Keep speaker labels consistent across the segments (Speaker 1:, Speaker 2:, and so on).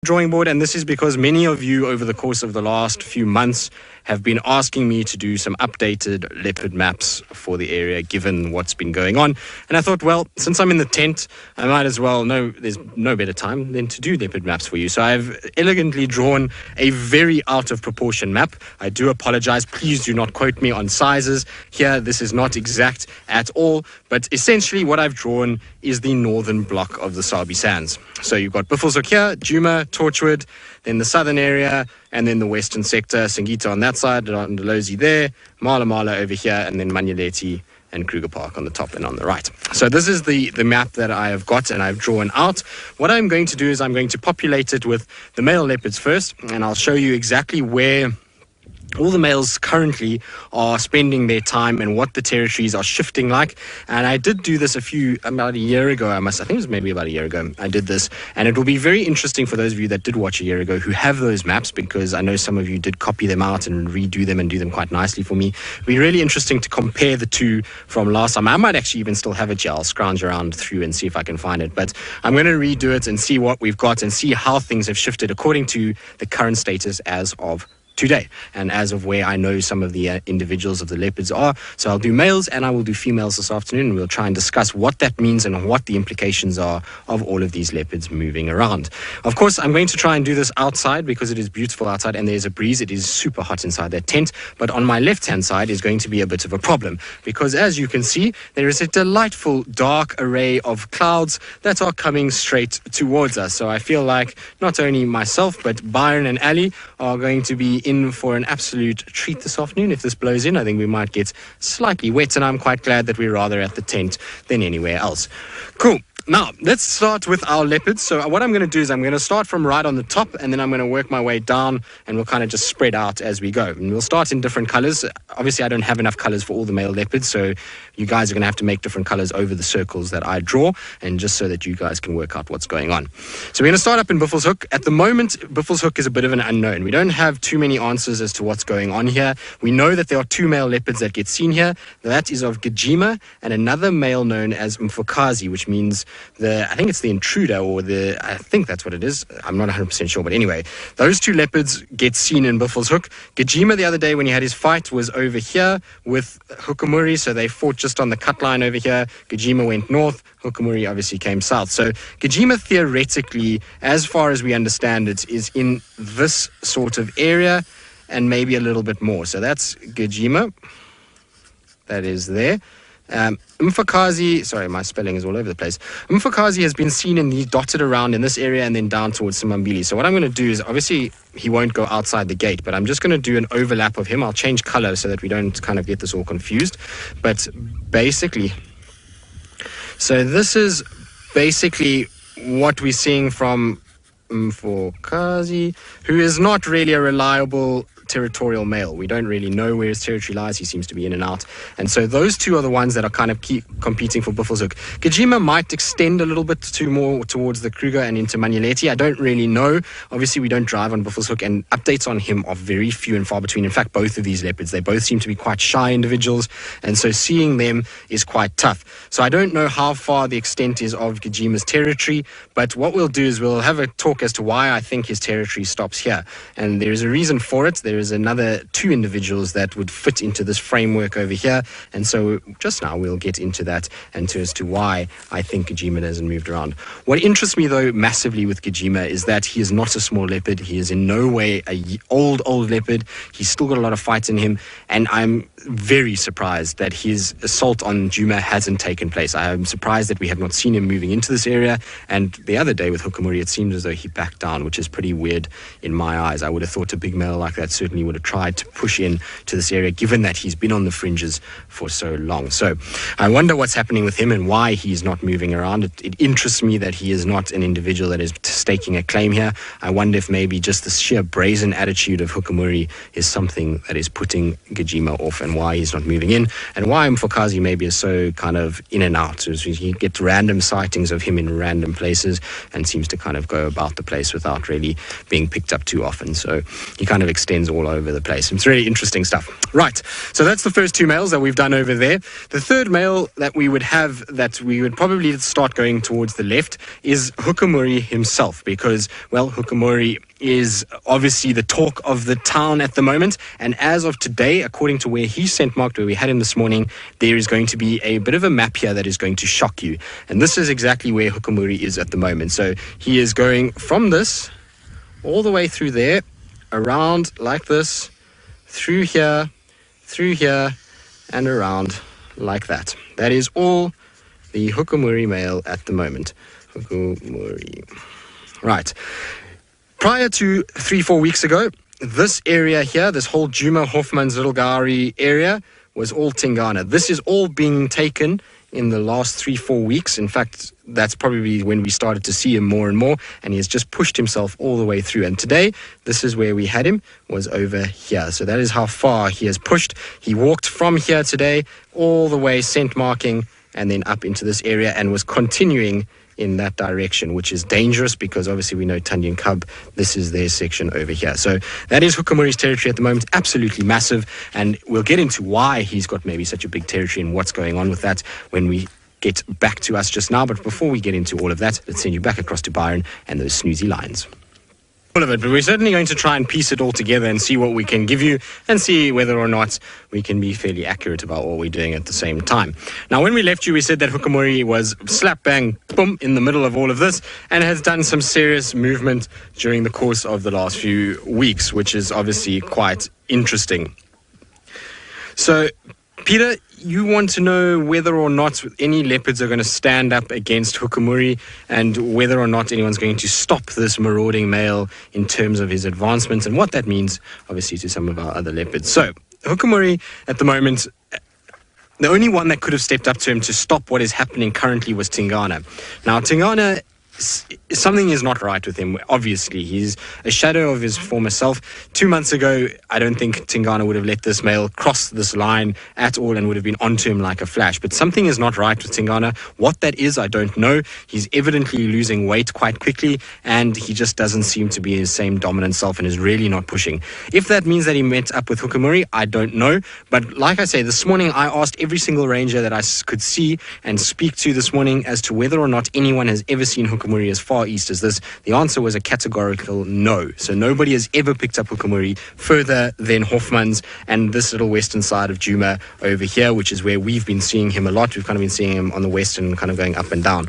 Speaker 1: drawing board, and this is because many of you over the course of the last few months have been asking me to do some updated leopard maps for the area given what's been going on. And I thought, well, since I'm in the tent, I might as well know there's no better time than to do leopard maps for you. So I've elegantly drawn a very out of proportion map. I do apologize. Please do not quote me on sizes here. This is not exact at all, but essentially what I've drawn is the northern block of the Sabi Sands. So you've got Buffelshoek here, Djuma, Torchwood, then the southern area, and then the western sector, Singita on that side, Ndolozi there, Mala Mala over here, and then Manyeleti and Kruger Park on the top and on the right. So this is the map that I have got and I've drawn out. What I'm going to do is I'm going to populate it with the male leopards first, and I'll show you exactly where all the males currently are spending their time and what the territories are shifting like. And I did do this about a year ago. I think it was maybe about a year ago I did this, and it will be very interesting for those of you that did watch a year ago who have those maps, because I know some of you did copy them out and redo them and do them quite nicely for me. It'll be really interesting to compare the two from last time. I might actually even still have it here. I'll scrounge around through and see if I can find it, but I'm going to redo it and see what we've got and see how things have shifted according to the current status as of today and as of where I know some of the individuals of the leopards are. So I'll do males and I will do females this afternoon, and we'll try and discuss what that means and what the implications are of all of these leopards moving around. Of course, I'm going to try and do this outside because it is beautiful outside and there's a breeze. It is super hot inside that tent, but on my left hand side is going to be a bit of a problem because, as you can see, there is a delightful dark array of clouds that are coming straight towards us. So I feel like not only myself but Byron and Ali are going to be in for an absolute treat this afternoon. If this blows in, I think we might get slightly wet, and I'm quite glad that we're rather at the tent than anywhere else. Cool. Now, let's start with our leopards. So what I'm going to do is I'm going to start from right on the top, and then I'm going to work my way down, and we'll kind of just spread out as we go. And we'll start in different colors. Obviously, I don't have enough colors for all the male leopards, so you guys are going to have to make different colors over the circles that I draw, and just so that you guys can work out what's going on. So we're going to start up in Buffelshoek. At the moment, Buffelshoek is a bit of an unknown. We don't have too many answers as to what's going on here. We know that there are two male leopards that get seen here. That is of Gajima and another male known as Mfokazi, which means I think it's the intruder, or I think that's what it is. I'm not 100% sure, but anyway, those two leopards get seen in Buffelshoek. Gajima the other day when he had his fight was over here with Hukumuri, so they fought just on the cut line over here. Gajima went north, Hukumuri obviously came south. So Gajima theoretically, as far as we understand it, is in this sort of area and maybe a little bit more. So that's Gajima. That is there. Mfokazi, sorry, my spelling is all over the place. Mfokazi has been seen in these dotted around in this area and then down towards Simambili. So what I'm going to do is, obviously, he won't go outside the gate, but I'm just going to do an overlap of him. I'll change color so that we don't kind of get this all confused. But basically, so this is basically what we're seeing from Mfokazi, who is not really a reliable territorial male. We don't really know where his territory lies. He seems to be in and out. And so those two are the ones that are kind of competing for Buffelshoek. Gajima might extend a little bit more towards the Kruger and into Manyeleti. I don't really know. Obviously, we don't drive on Buffelshoek, and updates on him are very few and far between. In fact, both of these leopards, they both seem to be quite shy individuals, and so seeing them is quite tough. So I don't know how far the extent is of Gajima's territory, but what we'll do is we'll have a talk as to why I think his territory stops here. And there is a reason for it. There is another two individuals that would fit into this framework over here, and so just now we'll get into that and as to why I think Gajima hasn't moved around. What interests me though massively with Gajima is that he is not a small leopard. He is in no way a old leopard. He's still got a lot of fight in him, and I'm very surprised that his assault on Djuma hasn't taken place. I am surprised that we have not seen him moving into this area, and the other day with Hukumuri it seemed as though he backed down, which is pretty weird in my eyes. I would have thought a big male like that certainly would have tried to push in to this area, given that he's been on the fringes for so long. So I wonder what's happening with him and why he's not moving around. It interests me that he is not an individual that is staking a claim here. I wonder if maybe just the sheer brazen attitude of Hukumuri is something that is putting Gajima off, and why he's not moving in, and why Mfokazi maybe is so kind of in and out. So he gets random sightings of him in random places and seems to kind of go about the place without really being picked up too often. So he kind of extends all over the place. It's really interesting stuff. Right, so that's the first two males that we've done over there. The third male that we would have, that we would probably start going towards the left, is Hukumuri himself, because, well, Hukumuri is obviously the talk of the town at the moment, and as of today, according to where he's scent marked, where we had him this morning, there is going to be a bit of a map here that is going to shock you, and this is exactly where Hukumuri is at the moment. So he is going from this all the way through there, around like this, through here, and around like that. That is all the Hukumuri male at the moment. Hukumuri. Right. Prior to 3-4 weeks ago, this area here, this whole Djuma, Hofmans, Little area, was all Tingana. This is all being taken in the last 3-4 weeks. In fact, that's probably when we started to see him more and more, and he has just pushed himself all the way through. And today, this is where we had him, was over here. So that is how far he has pushed. He walked from here today all the way scent marking and then up into this area, and was continuing in that direction, which is dangerous because obviously we know Tundian Cub, this is their section over here. So that is Hukumuri's territory at the moment, absolutely massive, and we'll get into why he's got maybe such a big territory and what's going on with that when we get back to us just now. But before we get into all of that, let's send you back across to Byron and those snoozy lines. All of it, but we're certainly going to try and piece it all together and see what we can give you and see whether or not we can be fairly accurate about what we're doing at the same time. Now, when we left you, we said that Hukumuri was slap bang, boom, in the middle of all of this and has done some serious movement during the course of the last few weeks, which is obviously quite interesting. So, Peter, you want to know whether or not any leopards are going to stand up against Hukumuri and whether or not anyone's going to stop this marauding male in terms of his advancement and what that means, obviously, to some of our other leopards. So, Hukumuri, at the moment, the only one that could have stepped up to him to stop what is happening currently was Tingana. Now, Tingana, something is not right with him, obviously. He's a shadow of his former self. 2 months ago, I don't think Tingana would have let this male cross this line at all and would have been onto him like a flash. But something is not right with Tingana. What that is, I don't know. He's evidently losing weight quite quickly, and he just doesn't seem to be his same dominant self and is really not pushing. If that means that he met up with Hukumuri, I don't know. But like I say, this morning I asked every single ranger that I could see and speak to this morning as to whether or not anyone has ever seen Hukumuri as far east as this. The answer was a categorical no. So nobody has ever picked up Hukumuri further than Hofmans and this little western side of Djuma over here, which is where we've been seeing him a lot. We've kind of been seeing him on the west and kind of going up and down.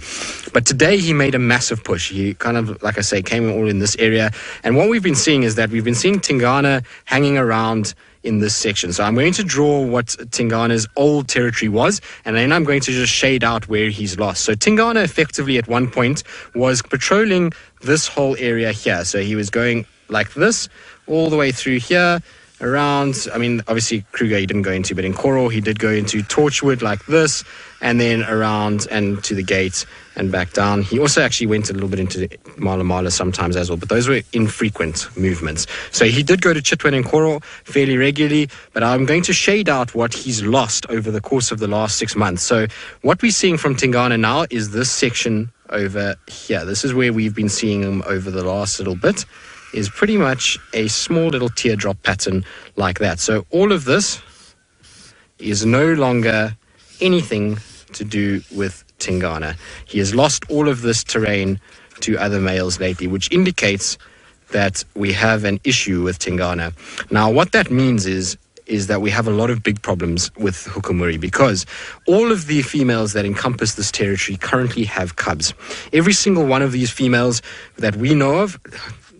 Speaker 1: But today he made a massive push. He kind of, like I say, came all in this area. And what we've been seeing is that we've been seeing Tingana hanging around in this section. So I'm going to draw what Tingana's old territory was, and then I'm going to just shade out where he's lost. So Tingana effectively at one point was patrolling this whole area here. So he was going like this all the way through here, around, I mean, obviously Kruger he didn't go into, but in Koro he did go into Torchwood like this, and then around and to the gate and back down. He also actually went a little bit into Mala Mala sometimes as well, but those were infrequent movements. So he did go to Chitwan and Koro fairly regularly, but I'm going to shade out what he's lost over the course of the last 6 months. So what we're seeing from Tingana now is this section over here. This is where we've been seeing him over the last little bit, is pretty much a small little teardrop pattern like that. So all of this is no longer anything to do with Tingana. He has lost all of this terrain to other males lately, which indicates that we have an issue with Tingana. Now, what that means is that we have a lot of big problems with Hukumuri because all of the females that encompass this territory currently have cubs. Every single one of these females that we know of,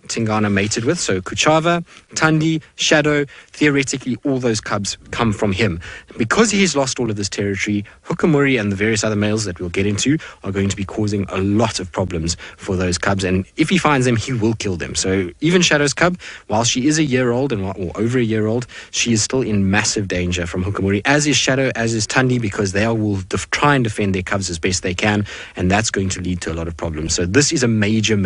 Speaker 1: Tingana mated with, so Kuchava, Tundi, Shadow, theoretically all those cubs come from him. Because he's lost all of this territory, Hukumuri and the various other males that we'll get into are going to be causing a lot of problems for those cubs, and if he finds them, he will kill them. So even Shadow's cub, while she is a year old or over a year old, she is still in massive danger from Hukumuri, as is Shadow, as is Tundi, because they will try and defend their cubs as best they can, and that's going to lead to a lot of problems. So this is a major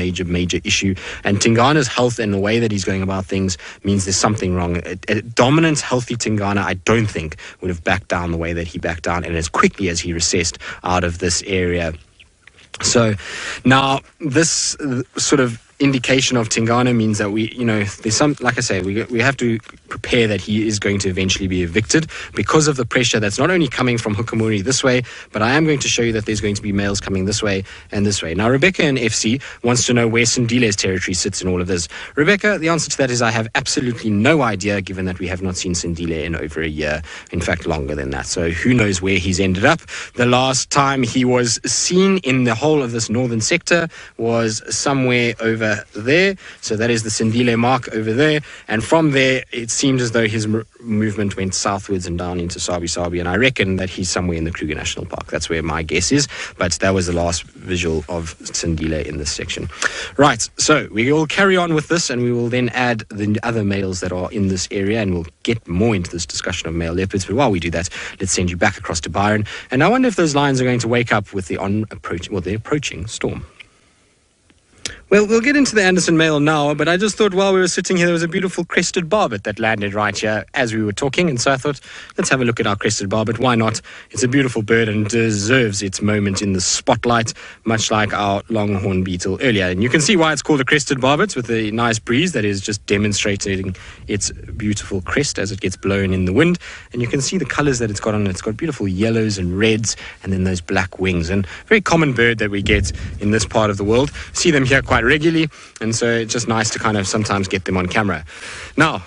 Speaker 1: issue, and Tingana's health and the way that he's going about things means there's something wrong. A dominant, healthy Tingana, I don't think, would have backed down the way that he backed down and as quickly as he recessed out of this area. So now this sort of indication of Tingana means that there's some, like I say, we have to prepare that he is going to eventually be evicted because of the pressure that's not only coming from Hukamuri this way, but I am going to show you that there's going to be males coming this way and this way. Now, Rebecca in FC wants to know where Sindile's territory sits in all of this. Rebecca, the answer to that is I have absolutely no idea, given that we have not seen Sindile in over a year, in fact, longer than that. So who knows where he's ended up. The last time he was seen in the whole of this northern sector was somewhere over there. So that is the Sindile mark over there. And from there, it seemed as though his movement went southwards and down into Sabi Sabi. And I reckon that he's somewhere in the Kruger National Park. That's where my guess is. But that was the last visual of Sindile in this section. Right. So we will carry on with this and we will then add the other males that are in this area and we'll get more into this discussion of male leopards. But while we do that, let's send you back across to Byron. And I wonder if those lions are going to wake up with the approaching storm. Well, we'll get into the Anderson male now, but I just thought while we were sitting here, there was a beautiful crested barbet that landed right here as we were talking. And so I thought, let's have a look at our crested barbet. Why not? It's a beautiful bird and deserves its moment in the spotlight, much like our longhorn beetle earlier. And you can see why it's called a crested barbet with the nice breeze that is just demonstrating its beautiful crest as it gets blown in the wind. And you can see the colors that it's got on it. It's got beautiful yellows and reds and then those black wings. And very common bird that we get in this part of the world. See them here quite regularly, and so it's just nice to kind of sometimes get them on camera. Now,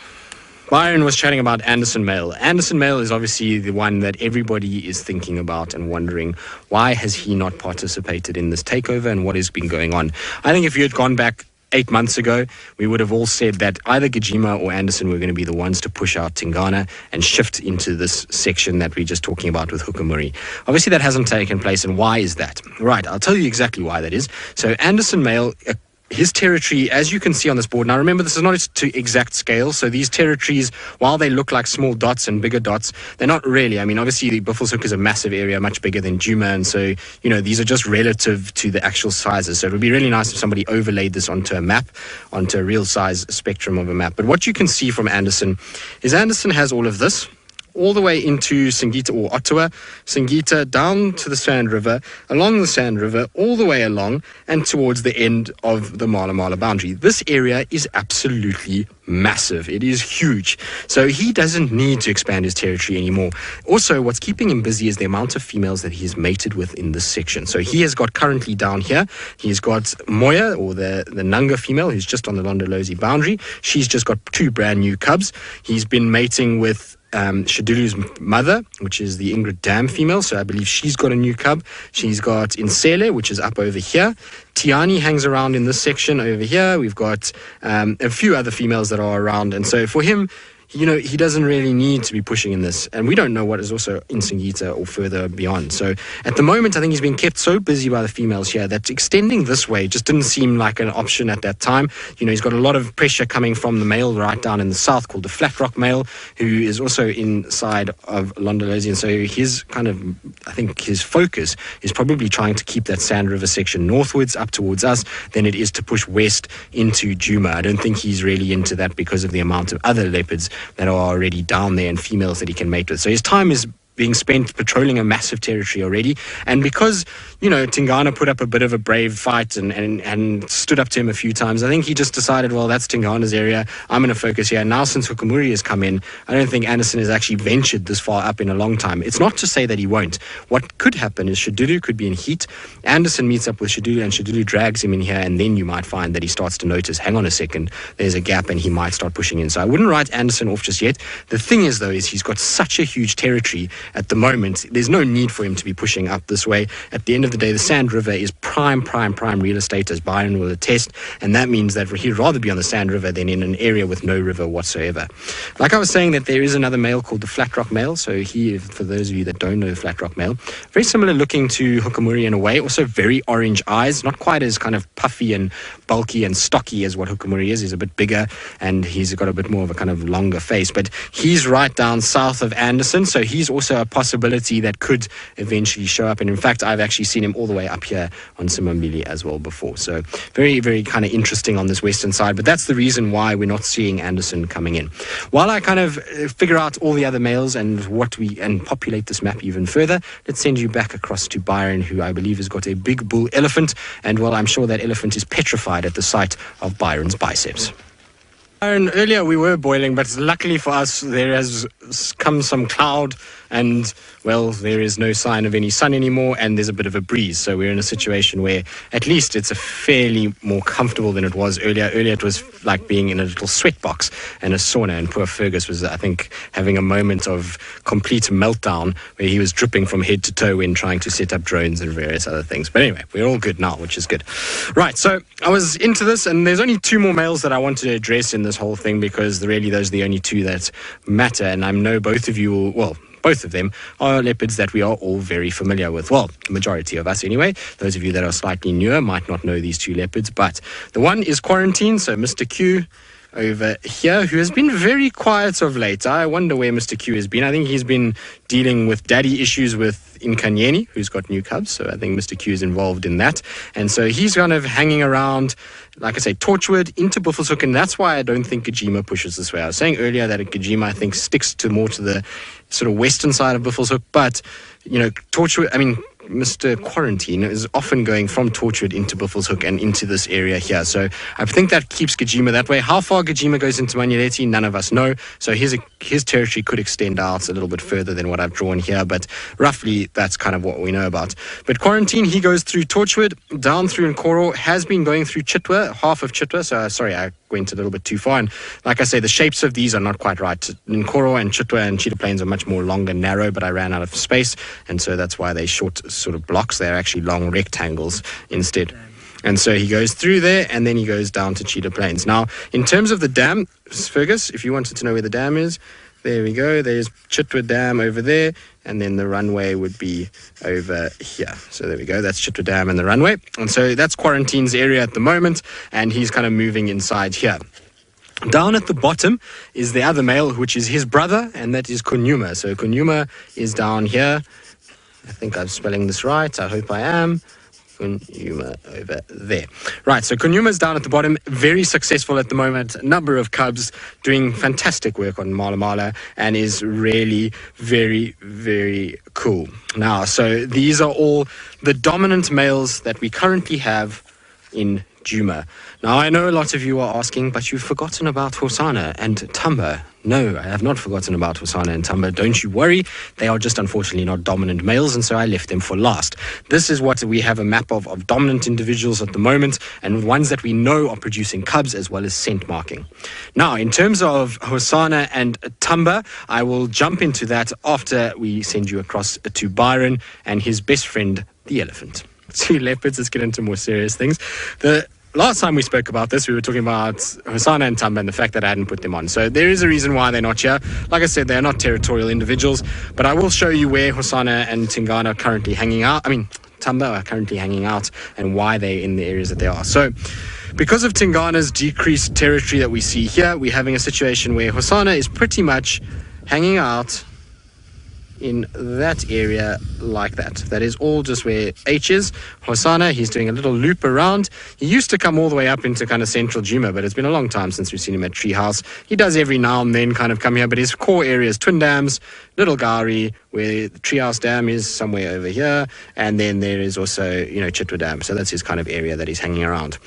Speaker 1: Byron was chatting about Anderson male. Anderson male is obviously the one that everybody is thinking about and wondering why has he not participated in this takeover and what has been going on. I think if you had gone back 8 months ago, we would have all said that either Gajima or Anderson were going to be the ones to push out Tingana and shift into this section that we're just talking about with Hukamuri. Obviously, that hasn't taken place, and why is that? Right, I'll tell you exactly why that is. So Anderson male, his territory, as you can see on this board, now remember this is not to exact scale, so these territories, while they look like small dots and bigger dots, they're not really. I mean, obviously the Buffelshoek is a massive area, much bigger than Djuma, and so, these are just relative to the actual sizes. So it would be really nice if somebody overlaid this onto a map, onto a real size spectrum of a map. But what you can see from Anderson is Anderson has all of this, all the way into Singita or Ottawa, Singita down to the Sand River, along the Sand River, all the way along and towards the end of the Mala Mala boundary. This area is absolutely massive. It is huge. So he doesn't need to expand his territory anymore. Also, what's keeping him busy is the amount of females that he's mated with in this section. So he has got currently down here, he's got Moya, or the Nanga female, who's just on the Londolozi boundary. She's just got 2 brand new cubs. He's been mating with Shadulu's mother, which is the Ingrid Dam female, so I believe she's got a new cub. She's got Insele, which is up over here. Tiani hangs around in this section over here. We've got a few other females that are around, and so for him, he doesn't really need to be pushing in this. And we don't know what is also in Singita or further beyond. So at the moment, I think he's been kept so busy by the females here that extending this way just didn't seem like an option at that time. He's got a lot of pressure coming from the male right down in the south called the Flat Rock male, who is also inside of Londolozi. And so his I think his focus is probably trying to keep that Sand River section northwards up towards us than it is to push west into Djuma. I don't think he's really into that because of the amount of other leopards that are already down there and females that he can mate with. So his time is being spent patrolling a massive territory already. And because, Tingana put up a bit of a brave fight and stood up to him a few times, I think he just decided, well, that's Tingana's area. I'm going to focus here. And now since Hukamuri has come in, I don't think Anderson has actually ventured this far up in a long time. It's not to say that he won't. What could happen is Shadulu could be in heat. Anderson meets up with Shadulu and Shadulu drags him in here. And then you might find that he starts to notice, hang on a second, there's a gap and he might start pushing in. So I wouldn't write Anderson off just yet. The thing is, though, is he's got such a huge territory at the moment. There's no need for him to be pushing up this way. At the end of the day, the Sand River is prime real estate, as Byron will attest, and that means that he'd rather be on the Sand River than in an area with no river whatsoever. Like I was saying, that there is another male called the Flat Rock male. So he, for those of you that don't know the Flat Rock male, very similar looking to Hukamuri in a way, also very orange eyes, not quite as kind of puffy and bulky and stocky as what Hukamuri is. He's a bit bigger and he's got a bit more of a kind of longer face, but he's right down south of Anderson. So he's also also a possibility that could eventually show up. And in fact, I've actually seen him all the way up here on Simambili as well before. So very, very kind of interesting on this western side. But that's the reason why we're not seeing Anderson coming in. While I kind of figure out all the other males and populate this map even further, let's send you back across to Byron, who I believe has got a big bull elephant. And well, I'm sure that elephant is petrified at the sight of Byron's biceps. Byron, earlier we were boiling, but luckily for us, there has come some cloud and, well, there is no sign of any sun anymore, and there's a bit of a breeze. So we're in a situation where at least it's a fairly more comfortable than it was earlier. Earlier it was like being in a little sweat box and a sauna, and poor Fergus was, I think, having a moment of complete meltdown where he was dripping from head to toe when trying to set up drones and various other things. But anyway, we're all good now, which is good. Right, so I was into this, and there's only two more males that I wanted to address in this whole thing, because really those are the only two that matter, and I know both of you will, well, both of them are leopards that we are all very familiar with. Well, the majority of us anyway. Those of you that are slightly newer might not know these two leopards, but the one is Quarantine, so Mr. Q over here, who has been very quiet of late. I wonder where Mr. Q has been. I think he's been dealing with daddy issues with Inkanyeni, who's got new cubs, so I think Mr. Q is involved in that. And so he's kind of hanging around, like I say, Torchwood into Buffelshoek, and that's why I don't think Gajima pushes this way. I was saying earlier that Gajima, I think, sticks to more to the sort of western side of Buffelshoek, but, you know, Torchwood, I mean, Mr. Quarantine is often going from Torchwood into Buffelshoek and into this area here. So I think that keeps Gajima that way. How far Gajima goes into Manyeleti, none of us know. So his territory could extend out a little bit further than what I've drawn here, but roughly that's kind of what we know about. But Quarantine, he goes through Torchwood, down through Nkoro, has been going through Chitwa, half of Chitwa. So sorry, I went a little bit too far. And like I say, the shapes of these are not quite right. Nkoro and Chitwa and Cheetah Plains are much more long and narrow, but I ran out of space, and so that's why they short sort of blocks. They're actually long rectangles instead. And so he goes through there, and then he goes down to Cheetah Plains. Now, in terms of the dam, Fergus, if you wanted to know where the dam is, there we go. There's Chitwa Dam over there, and then the runway would be over here. So there we go. That's Chitwa Dam and the runway. And so that's Quarantine's area at the moment, and he's kind of moving inside here. Down at the bottom is the other male, which is his brother, and that is Kunyuma. So Kunyuma is down here. I think I'm spelling this right. I hope I am. Kunyuma over there. Right, so Kunyuma's down at the bottom, very successful at the moment, a number of cubs, doing fantastic work on Mala Mala, and is really very, very cool. Now, so these are all the dominant males that we currently have in Djuma. Now, I know a lot of you are asking, but you've forgotten about Hosana and Tamba. No, I have not forgotten about Hosana and Tamba. Don't you worry. They are just unfortunately not dominant males, and so I left them for last. This is what we have a map of dominant individuals at the moment, and ones that we know are producing cubs as well as scent marking. Now, in terms of Hosana and Tamba, I will jump into that after we send you across to Byron and his best friend, the elephant. Two leopards. Let's get into more serious things. The last time we spoke about this, we were talking about Hosana and Tamba and the fact that I hadn't put them on. So there is a reason why they're not here. Like I said, they're not territorial individuals, but I will show you where Hosana and Tingana are currently hanging out. Tamba are currently hanging out and why they're in the areas that they are. So because of Tingana's decreased territory that we see here, we're having a situation where Hosana is pretty much hanging out in that area like that. That is all just where H is. Hosana, he's doing a little loop around. He used to come all the way up into kind of central Djuma, but it's been a long time since we've seen him at Treehouse. He does every now and then kind of come here, but his core area is Twin Dams, Little Gari, where the Treehouse Dam is somewhere over here, and then there is also, Chitwa Dam. So that's his kind of area that he's hanging around.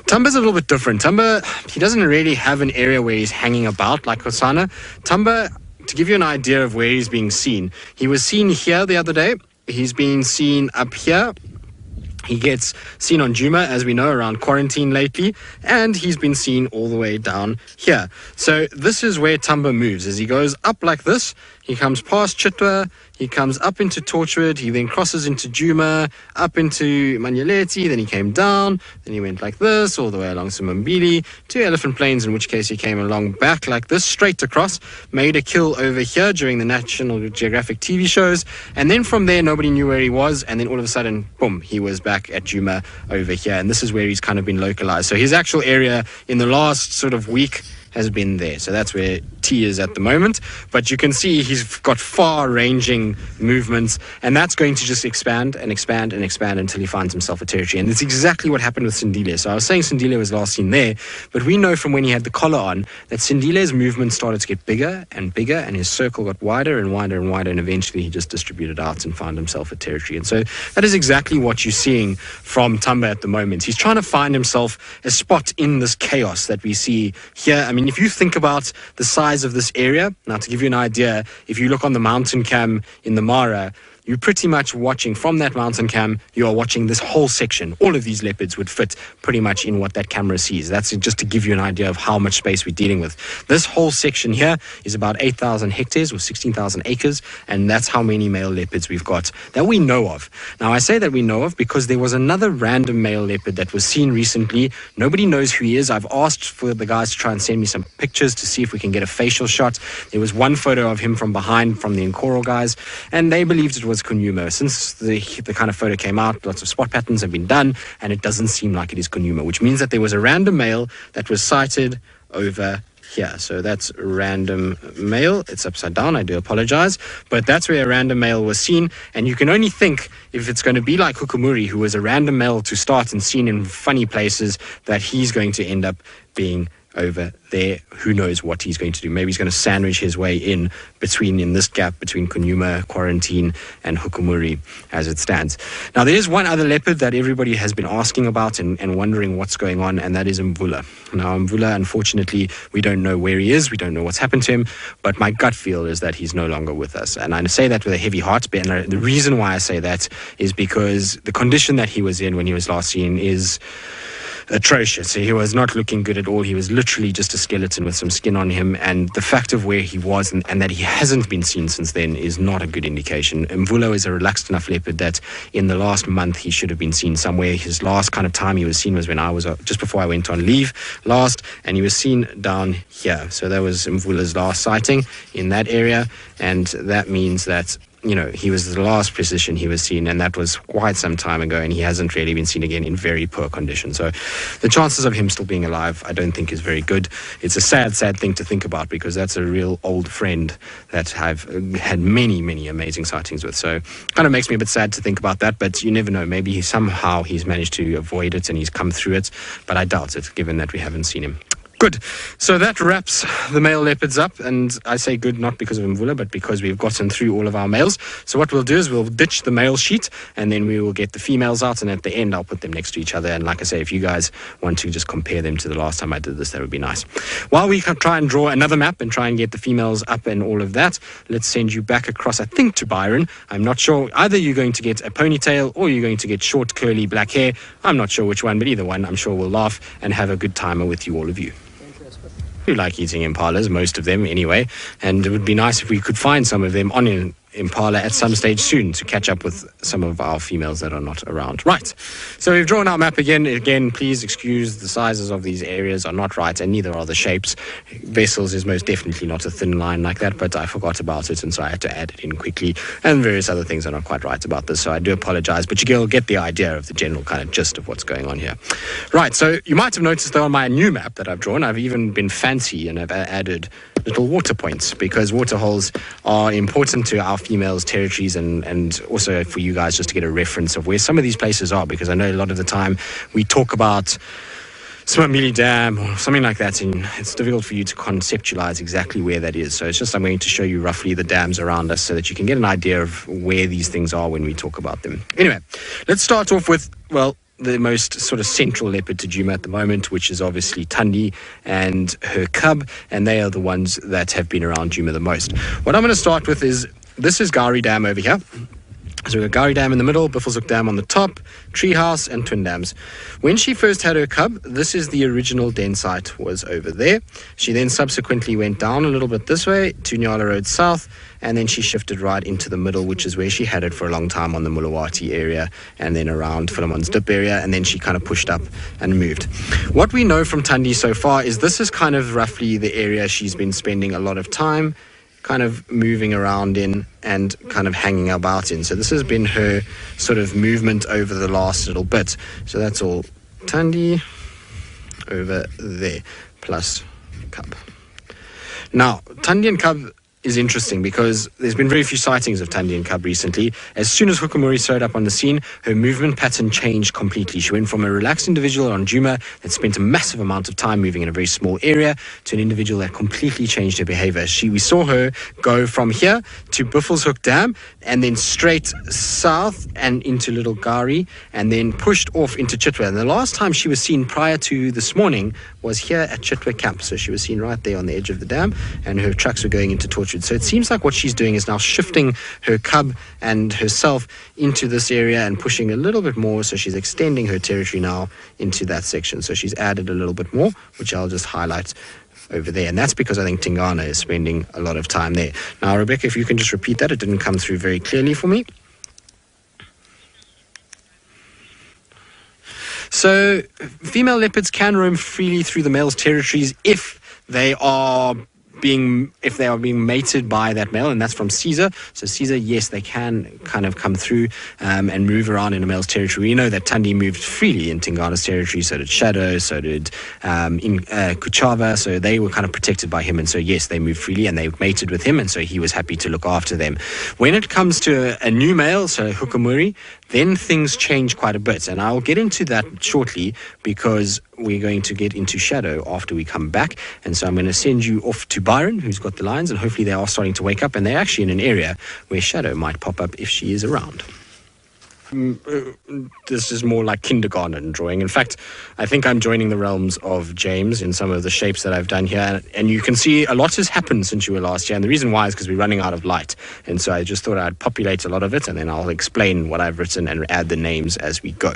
Speaker 1: Tamba's a little bit different. Tamba, he doesn't really have an area where he's hanging about like Hosana. Tamba, to give you an idea of where he's being seen, he was seen here the other day. He's been seen up here. He gets seen on Djuma, as we know, around Quarantine lately, and he's been seen all the way down here. So this is where Tamba moves. As he goes up like this, he comes past Chitwa, he comes up into Torchwood, he then crosses into Djuma, up into Manyeleti, then he came down, then he went like this, all the way along Simambili, to Elephant Plains, in which case he came along back like this, straight across, made a kill over here during the National Geographic TV shows, and then from there nobody knew where he was, and then all of a sudden, boom, he was back at Djuma over here, and this is where he's kind of been localized. So his actual area in the last sort of week has been there. So that's where T is at the moment. But you can see he's got far-ranging movements, and that's going to just expand and expand and expand until he finds himself a territory. And it's exactly what happened with Sindile. So I was saying Sindile was last seen there, but we know from when he had the collar on that Sindile's movement started to get bigger and bigger, and his circle got wider and wider and wider, and eventually he just distributed out and found himself a territory. And so that is exactly what you're seeing from Tamba at the moment. He's trying to find himself a spot in this chaos that we see here. I mean, if you think about the size of this area, now to give you an idea, if you look on the mountain cam in the Mara, you're pretty much watching from that mountain cam, you are watching this whole section. All of these leopards would fit pretty much in what that camera sees. That's just to give you an idea of how much space we're dealing with. This whole section here is about 8,000 hectares or 16,000 acres, and that's how many male leopards we've got that we know of. Now, I say that we know of because there was another random male leopard that was seen recently. Nobody knows who he is. I've asked for the guys to try and send me some pictures to see if we can get a facial shot. There was one photo of him from behind from the Nkoro guys, and they believed it was Kunyuma. Since the kind of photo came out, lots of spot patterns have been done, and it doesn't seem like it is Kunyuma, which means that there was a random male that was sighted over here. So that's random male. It's upside down. I do apologize. But that's where a random male was seen. And you can only think if it's going to be like Hukumuri, who was a random male to start and seen in funny places, that he's going to end up being over there. Who knows what he's going to do? Maybe he's going to sandwich his way in this gap between Kunyuma, Quarantine, and Hukumuri as it stands. Now, there is one other leopard that everybody has been asking about and wondering what's going on, and that is Mvula. Now, Mvula, unfortunately, we don't know where he is. We don't know what's happened to him, but my gut feel is that he's no longer with us. And I say that with a heavy heart, and the reason why I say that is because the condition that he was in when he was last seen is atrocious. He was not looking good at all. He was literally just a skeleton with some skin on him, and the fact of where he was and that he hasn't been seen since then is not a good indication. Mvulo is a relaxed enough leopard that in the last month he should have been seen somewhere. His last kind of time he was seen was when I was just before I went on leave last, and he was seen down here. So that was Mvula's last sighting in that area, and that means that he was the last position he was seen, and that was quite some time ago, and he hasn't really been seen again in very poor condition. So the chances of him still being alive, I don't think is very good. It's a sad, sad thing to think about, because that's a real old friend that I've had many, many amazing sightings with. So kind of makes me a bit sad to think about that, but you never know. Maybe somehow he's managed to avoid it and he's come through it, but I doubt it, given that we haven't seen him. Good. So that wraps the male leopards up, and I say good not because of Mvula, but because we've gotten through all of our males. So what we'll do is we'll ditch the male sheet, and then we will get the females out, and at the end I'll put them next to each other. And like I say, if you guys want to just compare them to the last time I did this, that would be nice. While we can try and draw another map and try and get the females up and all of that, let's send you back across, I think, to Byron. I'm not sure. Either you're going to get a ponytail or you're going to get short, curly, black hair. I'm not sure which one, but either one, I'm sure we'll laugh and have a good time with you, all of you. We like eating impalas, most of them anyway, and it would be nice if we could find some of them on Impala at some stage soon to catch up with some of our females that are not around. Right, so we've drawn our map again. Again, please excuse the sizes of these areas are not right, and neither are the shapes. Vessels is most definitely not a thin line like that, but I forgot about it, and so I had to add it in quickly, and various other things are not quite right about this, so I do apologize, but you'll get the idea of the general kind of gist of what's going on here. Right, so you might have noticed though on my new map that I've drawn, I've even been fancy and I've added little water points, because water holes are important to our females' territories, and also for you guys just to get a reference of where some of these places are, because I know a lot of the time we talk about Swamili Dam or something like that, and it's difficult for you to conceptualize exactly where that is. So it's just I'm going to show you roughly the dams around us so that you can get an idea of where these things are when we talk about them. Anyway, let's start off with, well, the most sort of central leopard to Djuma at the moment, which is obviously Thandi and her cub, and they are the ones that have been around Djuma the most. What I'm going to start with is, this is Gari Dam over here. So we've got Gari Dam in the middle, Buffelshoek Dam on the top, Treehouse and Twin Dams. When she first had her cub, this is the original den site, was over there. She then subsequently went down a little bit this way to Nyala Road South, and then she shifted right into the middle, which is where she had it for a long time on the Mulawati area and then around Philemon's Dip area, and then she kind of pushed up and moved. What we know from Thandi so far is this is kind of roughly the area she's been spending a lot of time kind of moving around in and kind of hanging about in. So this has been her sort of movement over the last little bit. So that's all Thandi over there, plus cub. Now, Tandian cub is interesting because there's been very few sightings of Tandian cub recently. As soon as Hukumuri showed up on the scene, her movement pattern changed completely. She went from a relaxed individual on Djuma that spent a massive amount of time moving in a very small area to an individual that completely changed her behavior. We saw her go from here to Buffelshoek Dam and then straight south and into Little Gari and then pushed off into Chitwa. And the last time she was seen prior to this morning was here at Chitwa Camp. So she was seen right there on the edge of the dam and her trucks were going into Torchwood. So it seems like what she's doing is now shifting her cub and herself into this area and pushing a little bit more. So she's extending her territory now into that section. So she's added a little bit more, which I'll just highlight over there. And that's because I think Tingana is spending a lot of time there. Now, Rebecca, if you can just repeat that. It didn't come through very clearly for me. So female leopards can roam freely through the male's territories if they are being mated by that male, and that's from Caesar. So Caesar, yes, they can kind of come through and move around in a male's territory. We know that Tandi moved freely in Tingana's territory, so did Shadow, so did Kuchava, so they were kind of protected by him, and so yes, they moved freely and they mated with him, and so he was happy to look after them. When it comes to a new male, so Hukumuri, then things change quite a bit, and I'll get into that shortly because we're going to get into Shadow after we come back. And so I'm going to send you off to Byron, who's got the lines, and hopefully they are starting to wake up, and they're actually in an area where Shadow might pop up if she is around. This is more like kindergarten drawing. In fact, I think I'm joining the realms of James in some of the shapes that I've done here, and you can see a lot has happened since you were last year, and the reason why is because we're running out of light, and so I just thought I'd populate a lot of it, and then I'll explain what I've written and add the names as we go.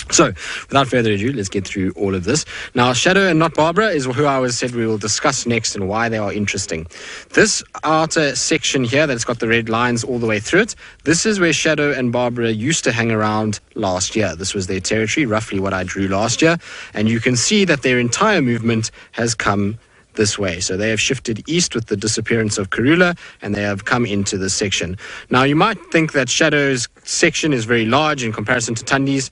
Speaker 1: So, without further ado, let's get through all of this. Now, Shadow and Not Barbara is who I said we will discuss next and why they are interesting. This outer section here that's got the red lines all the way through it, this is where Shadow and Barbara used to hang around last year. This was their territory, roughly what I drew last year. And you can see that their entire movement has come this way. So they have shifted east with the disappearance of Karula, and they have come into this section. Now, you might think that Shadow's section is very large in comparison to Tandi's.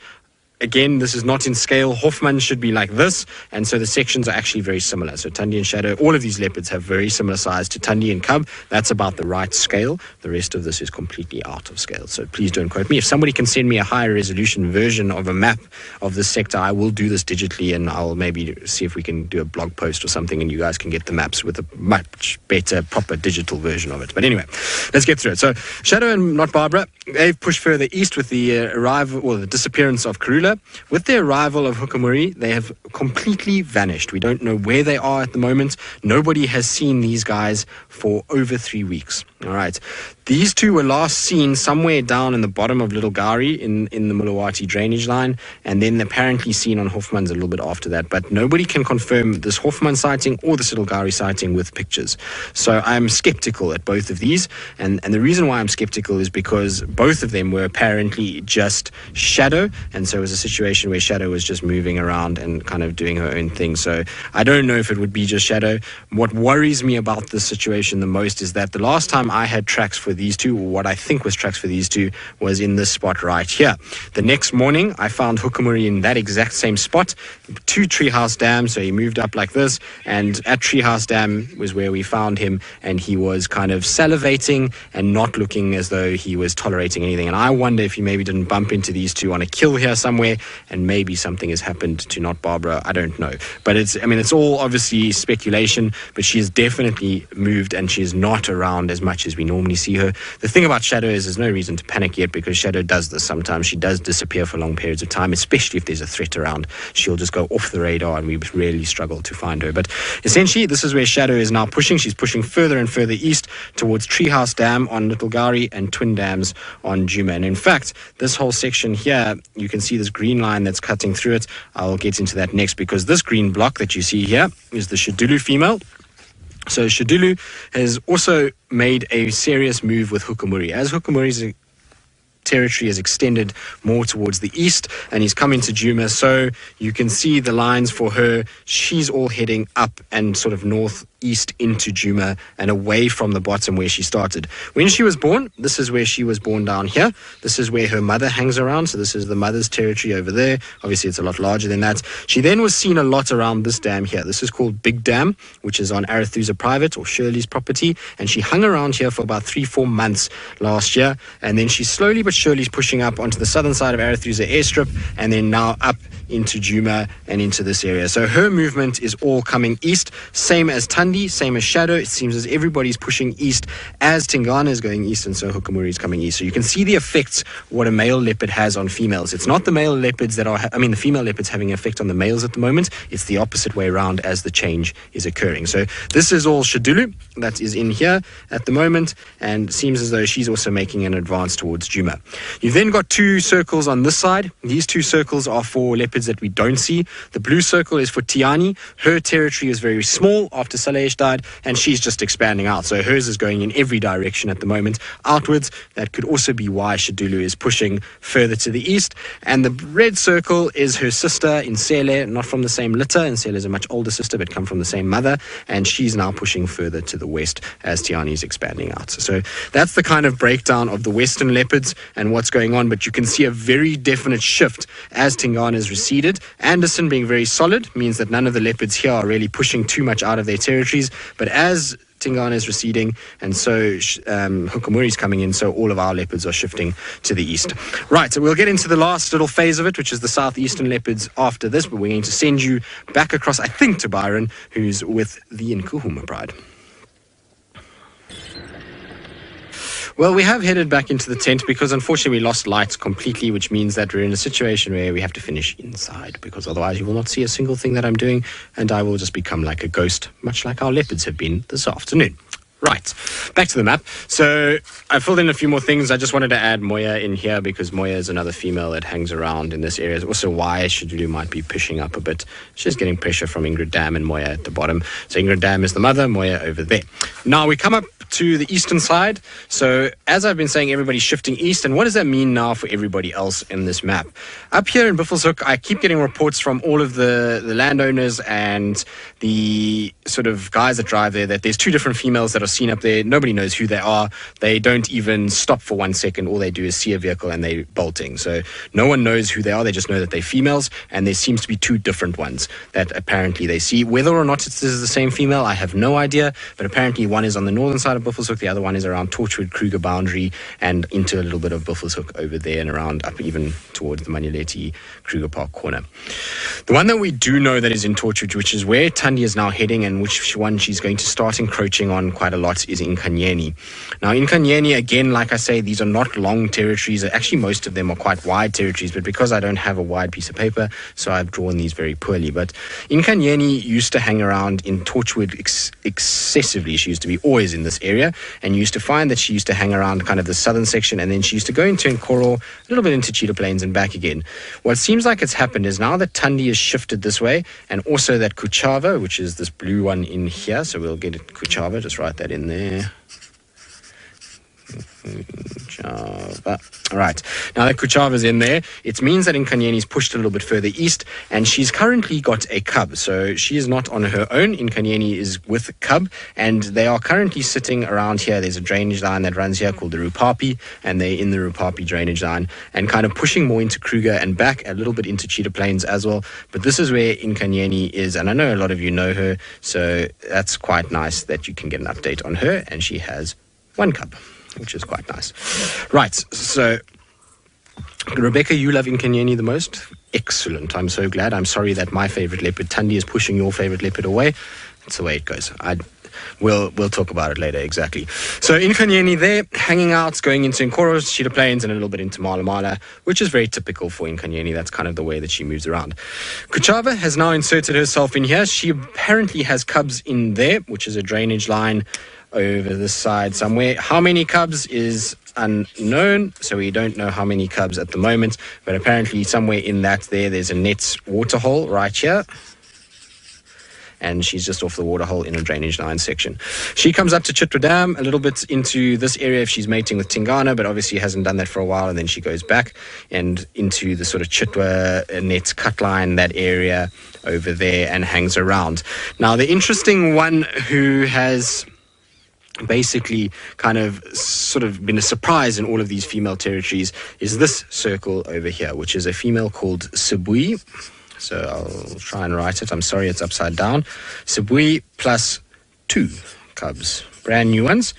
Speaker 1: Again, this is not in scale. Hoffman should be like this, and so the sections are actually very similar. So Tandi and Shadow, all of these leopards have very similar size to Tandi and Cub. That's about the right scale. The rest of this is completely out of scale. So please don't quote me. If somebody can send me a higher resolution version of a map of this sector, I will do this digitally, and I'll maybe see if we can do a blog post or something, and you guys can get the maps with a much better, proper digital version of it. But anyway, let's get through it. So Shadow and Not Barbara, they've pushed further east with the arrival or the disappearance of Karula. With the arrival of Hukumuri, they have completely vanished. We don't know where they are at the moment. Nobody has seen these guys for over 3 weeks. All right. These two were last seen somewhere down in the bottom of Little Gari in the Mulawati drainage line, and then apparently seen on Hoffman's a little bit after that. But nobody can confirm this Hoffman sighting or this Little Gari sighting with pictures. So I'm skeptical at both of these. And the reason why I'm skeptical is because both of them were apparently just Shadow. And so it was a situation where Shadow was just moving around and kind of doing her own thing. So I don't know if it would be just Shadow. What worries me about this situation the most is that the last time I had tracks for these two, or what I think was tracks for these two, was in this spot right here. The next morning, I found Hukumuri in that exact same spot, to Treehouse Dam. So he moved up like this, and at Treehouse Dam was where we found him, and he was kind of salivating and not looking as though he was tolerating anything. And I wonder if he maybe didn't bump into these two on a kill here somewhere, and maybe something has happened to Not Barbara. I don't know. But it's all obviously speculation, but she has definitely moved, and she is not around as much as we normally see her. The thing about Shadow is there's no reason to panic yet, because Shadow does this sometimes. She does disappear for long periods of time, especially if there's a threat around. She'll just go off the radar, and we really struggle to find her. But essentially, this is where Shadow is now pushing. She's pushing further and further east towards Treehouse Dam on Little Gari and Twin Dams on Djuma. And in fact, this whole section here, you can see this green line that's cutting through it. I'll get into that next, because this green block that you see here is the Shadulu female. So Shadulu has also made a serious move with Hukumuri. As Hukumuri's territory has extended more towards the east, and he's come into Djuma, so you can see the lines for her. She's all heading up and sort of northeast east into Djuma and away from the bottom where she started. When she was born, this is where she was born down here. This is where her mother hangs around. So this is the mother's territory over there. Obviously, it's a lot larger than that. She then was seen a lot around this dam here. This is called Big Dam, which is on Arathusa Private or Shirley's property. And she hung around here for about 3-4 months last year. And then she's slowly but surely pushing up onto the southern side of Arathusa Airstrip and then now up into Djuma and into this area. So her movement is all coming east, same as Tundi, same as Shadow. It seems as everybody's pushing east as Tingana is going east and so Hukamuri is coming east. So you can see the effects what a male leopard has on females. It's not the male leopards that are, the female leopards having an effect on the males at the moment. It's the opposite way around as the change is occurring. So this is all Shadulu that is in here at the moment and seems as though she's also making an advance towards Djuma. You've then got 2 circles on this side. These 2 circles are for leopards that we don't see. The blue circle is for Tiani. Her territory is very small after Salesh died, and she's just expanding out. So hers is going in every direction at the moment, outwards. That could also be why Shadulu is pushing further to the east. And the red circle is her sister Insele, not from the same litter. Insele is a much older sister, but come from the same mother, and she's now pushing further to the west as Tiani is expanding out. So that's the kind of breakdown of the western leopards and what's going on, but you can see a very definite shift as Tingana is receded. Anderson being very solid means that none of the leopards here are really pushing too much out of their territories, but as Tingana is receding and so Hukamuri is coming in, so all of our leopards are shifting to the east. Right, so we'll get into the last little phase of it, which is the southeastern leopards after this, but we're going to send you back across, I think, to Byron, who's with the Nkuhuma Pride. Well, we have headed back into the tent because unfortunately we lost lights completely, which means that we're in a situation where we have to finish inside because otherwise you will not see a single thing that I'm doing and I will just become like a ghost, much like our leopards have been this afternoon. Right, back to the map. So I filled in a few more things. I just wanted to add Moya in here because Moya is another female that hangs around in this area. It's also why Shadulu might be pushing up a bit. She's getting pressure from Ingrid Dam and Moya at the bottom. So Ingrid Dam is the mother, Moya over there. Now we come up to the eastern side. So as I've been saying, everybody's shifting east. And what does that mean now for everybody else in this map? Up here in Buffelshoek, I keep getting reports from all of the landowners and the sort of guys that drive there that there's 2 different females that are seen up there. Nobody knows who they are. They don't even stop for 1 second. All they do is see a vehicle and they're bolting. So no one knows who they are. They just know that they're females. And there seems to be 2 different ones that apparently they see. Whether or not this is the same female, I have no idea. But apparently one is on the northern side of Buffelshoek. The other one is around Torchwood Kruger boundary and into a little bit of Buffelshoek over there and around up even towards the Manuleti Kruger Park corner. The one that we do know that is in Torchwood, which is where Tundi is now heading and which one she's going to start encroaching on quite a lot, is Inkanyeni. Now Inkanyeni, again, like I say, these are not long territories. Actually, most of them are quite wide territories, but because I don't have a wide piece of paper, so I've drawn these very poorly. But Inkanyeni used to hang around in Torchwood excessively. She used to be always in this area, and you used to find that she used to hang around kind of the southern section, and then she used to go into Nkoro, a little bit into Cheetah Plains and back again. What seems like it's happened is now that Tundi is shifted this way, and also that Kuchava, which is this blue one in here, so we'll get it Kuchava, just write that in there. Kuchava. All right. Now that Kuchava's in there, it means that Inkanyeni's pushed a little bit further east, and she's currently got a cub. So she is not on her own. Inkanyeni is with a cub, and they are currently sitting around here. There's a drainage line that runs here called the Rupapi, and they're in the Rupapi drainage line and kind of pushing more into Kruger and back a little bit into Cheetah Plains as well. But this is where Inkanyeni is, and I know a lot of you know her, so that's quite nice that you can get an update on her, and she has 1 cub, which is quite nice. Right, so Rebecca, you love Inkanyeni the most? Excellent, I'm so glad. I'm sorry that my favorite leopard, Tundi, is pushing your favorite leopard away. That's the way it goes. We'll talk about it later, exactly. So Inkanyeni there, hanging out, going into Nkoro, Cheetah Plains, and a little bit into Mala Mala, which is very typical for Inkanyeni. That's kind of the way that she moves around. Kuchava has now inserted herself in here. She apparently has cubs in there, which is a drainage line over this side somewhere. How many cubs is unknown, so we don't know how many cubs at the moment, but apparently somewhere in that there's a Nets waterhole right here. and she's just off the waterhole in a drainage line section. She comes up to Chitwa Dam, a little bit into this area if she's mating with Tingana, but obviously hasn't done that for a while, and then she goes back and into the sort of Chitwa Nets cut line, that area over there, and hangs around. Now, the interesting one who has basically kind of sort of been a surprise in all of these female territories is this circle over here, which is a female called Sibui. So I'll try and write it. I'm sorry, it's upside down. Sibui plus 2 cubs, brand new ones.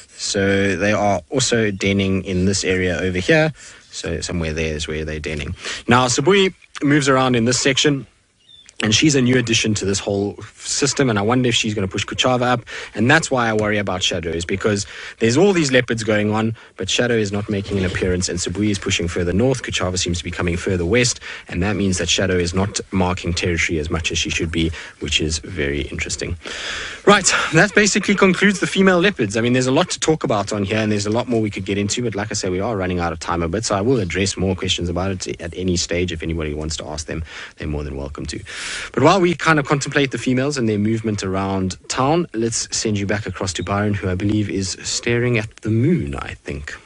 Speaker 1: So they are also denning in this area over here. So somewhere there is where they're denning. Now, Sibui moves around in this section, and she's a new addition to this whole system, and I wonder if she's going to push Kuchava up. And that's why I worry about Shadow, is because there's all these leopards going on, but Shadow is not making an appearance, and Sibui is pushing further north. Kuchava seems to be coming further west, and that means that Shadow is not marking territory as much as she should be, which is very interesting. Right, that basically concludes the female leopards. I mean, there's a lot to talk about on here, and there's a lot more we could get into, but like I say, we are running out of time a bit, so I will address more questions about it at any stage. If anybody wants to ask them, they're more than welcome to. But while we kind of contemplate the females and their movement around town, let's send you back across to Byron, who I believe is staring at the moon, I think.